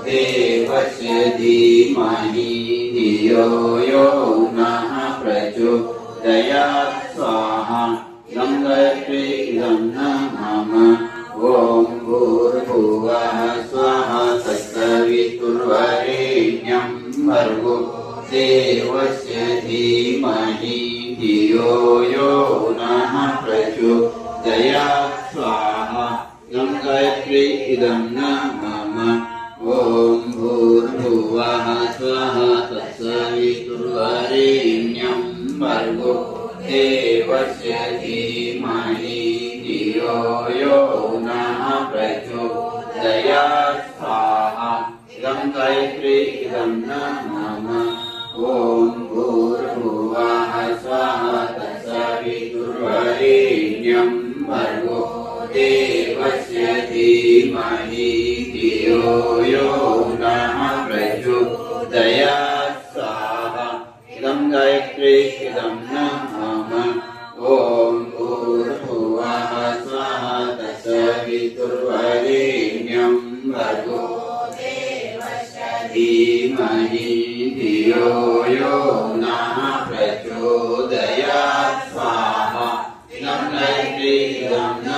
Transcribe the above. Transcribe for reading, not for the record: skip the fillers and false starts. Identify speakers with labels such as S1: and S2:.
S1: देवस्य धीमहि धियो यो नः प्रचोदयात् स्वाहा इदं गायत्री इदं न मम ॐ भूर्भुवः स्वः तत्सवितुर्वरेण्यं भर्गो देवस्य धीमहि धियो यो नः प्रचोदयात् स्वाहा इदं गायत्री इदं न मम ॐ भूर्भुवः स्वः तत्सवितुर्वरेण्यं भर्गो देवस्य धीमहि धियो यो नः प्रचोदयात् स्वाहा इदं गायत्री इदं न मम ॐ भूर्भुवः स्वः तत्सवितुर्वरेण्यं भर्गो देवस्य धीमहि धियो यो नः प्रचोदयात् स्वाहा इदं गायत्री इदं न मम ॐ भूर्भुवः स्वः तत्सवितुर्वरेण्यं भर्गो देवस्य धीमहि धियो यो नः प्रचोदयात् स्वाहा